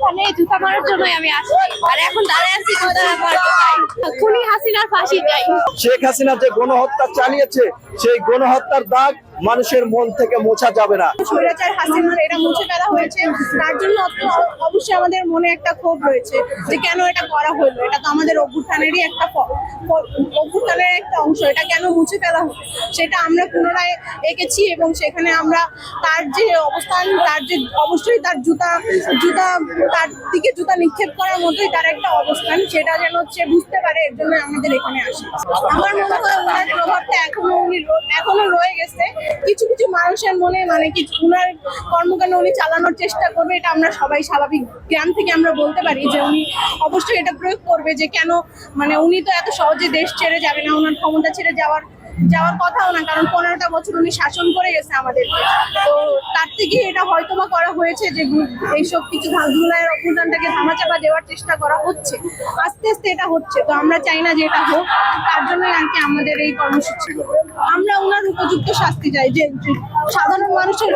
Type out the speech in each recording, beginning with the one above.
এখানে জুতা মারার জন্যই আমি আসছি, আর এখন দাঁড়ায় আছি জুতা মারতে চাই। খুনি হাসিনার ফাঁসি চাই। শেখ হাসিনা যে গণহত্যা চালিয়েছে সেই গণহত্যার দাগ মানুষের মন থেকে মোছা যাবে না। স্বৈরাচার হাসিনার এটা মুছে ফেলা হয়েছে, তার জন্য অবশ্যই আমাদের মনে একটা ক্ষোভ রয়েছে যে কেন এটা করা হলো। এটা তো আমাদের অভ্যুত্থানেরই অভ্যুত্থানের একটা অংশ, এটা কেন মুছে ফেলা হলো সেটা আমরা পুনরায় এঁকেছি এবং সেখানে আমরা তার যে অবস্থান, তার যে অবশ্যই তার জুতা তার দিকে জুতা নিক্ষেপ করার মতোই তার একটা অবস্থান, সেটা যেন সে বুঝতে পারে। এর জন্য আমাদের এখানে আসে। আমার মনে হয় ওনার প্রভাবটা এখনো রয়ে গেছে কিছু কিছু মানুষের মনে, মানে কিছু উনার কর্মকাণ্ড উনি চালানোর চেষ্টা করবে, এটা আমরা সবাই স্বাভাবিক জ্ঞান থেকে আমরা বলতে পারি যে উনি অবশ্যই এটা প্রয়োগ করবে। যে কেন, মানে উনি তো এত সহজে দেশ ছেড়ে যাবে না, ওনার ক্ষমতা ছেড়ে যাওয়ার কথাও না, কারণ 15টা বছর উনি শাসন করে গেছে আমাদেরকে। তো তার থেকে এটা হয়তোবা করা হয়েছে যে এইসব কিছু জুলাইয়ের অভ্যুত্থানটাকে ধামাচাপা দেওয়ার চেষ্টা করা হচ্ছে, আস্তে আস্তে এটা হচ্ছে। তো আমরা চাই না যে এটা হোক, তার জন্যই আর কি আমাদের এই কর্মসূচি। আমরা ওনার উপযুক্ত শাস্তি চাই, যে সাধারণ মানুষের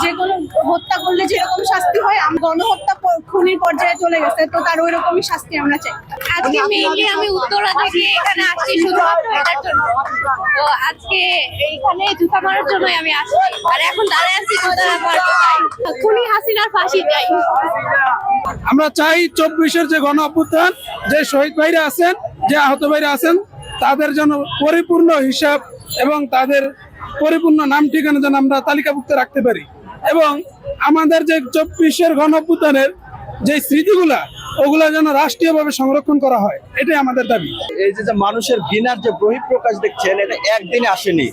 যে কোনো হত্যা করলে যেরকম শাস্তি হয়, গণহত্যা খুনির পর্যায়ে চলে গেছে, তো তার ওই রকমই শাস্তি আমরা চাই। আজকে মেইনলি আমি উত্তরা থেকে এখানে আসছি শুধুমাত্র এটার জন্য। তো আজকে এইখানে জুতা মারার জন্যই আমি আসছি, আর এখন দাঁড়ায় আছি জুতা মারতে চাই। খুনি হাসিনার ফাঁসি চাই। আমরা চাই 24-এর যে গণ অভ্যুত্থান, যে শহীদ ভাইরা আছেন, যে আহত ভাইরা আছেন, তাদের জন্য পরিপূর্ণ হিসাব এবং তাদের পরিপূর্ণ নাম ঠিকানা যেন আমরা তালিকাভুক্ত রাখতে পারি, এবং আমাদের যে 24-এর গণ অভ্যুত্থানের যে স্মৃতিগুলা, ওগুলা যেন রাষ্ট্রীয়ভাবে সংরক্ষণ করা হয়, এটাই আমাদের দাবি। এই যে যে ঘৃণার যে বহিঃপ্রকাশ দেখছেন, এটা একদিনে আসেনি।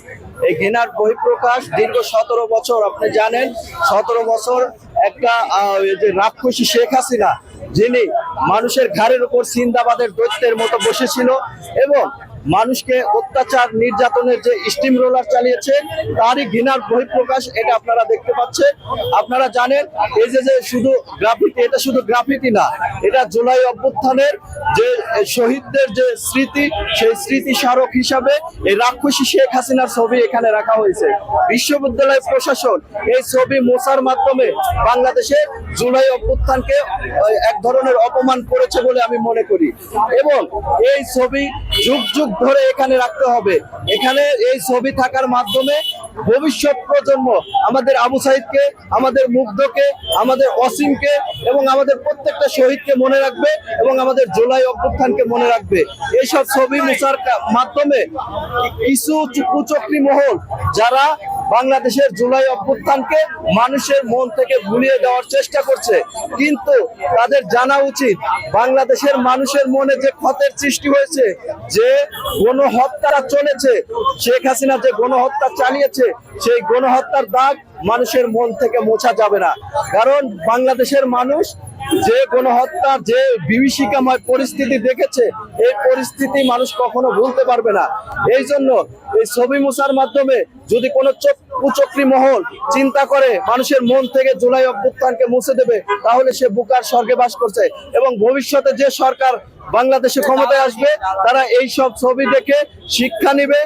এই ঘৃণার বহিঃপ্রকাশ দীর্ঘ 17 বছর, আপনি জানেন 17 বছর একটা যে রাক্ষসী শেখ হাসিনা, যিনি মানুষের ঘাড়ের উপর সিন্দাবাদের দৈত্যের মতো বসেছিল এবং মানুষকে অত্যাচার নির্যাতনের যে স্টিম রোলার চালিয়েছে, তারই ঘৃণার বহিঃপ্রকাশ এটা আপনারা দেখতে পাচ্ছেন। আপনারা জানেন এই যে শুধু গ্রাফিতি, এটা শুধু গ্রাফিতি না, এটা জুলাই অভ্যুত্থানের যে শহীদদের যে স্মৃতি, সেই স্মৃতি স্মারক হিসাবে এই রাক্ষসী শেখ হাসিনার ছবি এখানে রাখা হয়েছে। বিশ্ববিদ্যালয় প্রশাসন এই ছবি মোছার মাধ্যমে বাংলাদেশে জুলাই অভ্যুত্থানকে এক ধরনের অপমান করেছে বলে আমি মনে করি, এবং এই ছবি যুগ যুগ ধরে এখানে রাখতে হবে। এখানে এই ছবি থাকার মাধ্যমে ভবিষ্যৎ প্রজন্ম আমাদের আবু সাইদকে, আমাদের মুগ্ধকে, আমাদের অসীমকে এবং আমাদের প্রত্যেকটা শহীদকে মনে রাখবে এবং আমাদের জুলাই অভ্যুত্থানকে মনে রাখবে। এইসব ছবি মোছার মাধ্যমে কিছু কুচক্রী মহল যারা বাংলাদেশের জুলাই অভ্যুত্থানকে মানুষের মন থেকে ভুলিয়ে দেওয়ার চেষ্টা করছে, কিন্তু তাদের জানা উচিত বাংলাদেশের মানুষের মনে যে ক্ষতের সৃষ্টি হয়েছে, যে গণহত্যা চলেছে, শেখ হাসিনা যে গণহত্যা চালিয়েছে, সেই গণহত্যার দাগ মানুষের মন থেকে মোছা যাবে না। কারণ বাংলাদেশের মানুষ যে গণহত্যার যে বিভীষিকাময় পরিস্থিতি দেখেছে, এই পরিস্থিতি মানুষ কখনো ভুলতে পারবে না। এই জন্য এই ছবি মোছার মাধ্যমে যদি কোনো কুচক্রী মহল চিন্তা করে মানুষের মন থেকে জুলাই অভ্যুত্থানকে মুছে দেবে, তাহলে সে বুকার স্বর্গে বাস করছে। এবং ভবিষ্যতে যে সরকার বাংলাদেশে ক্ষমতায় আসবে, তারা এই সব ছবি দেখে শিক্ষা নিবে।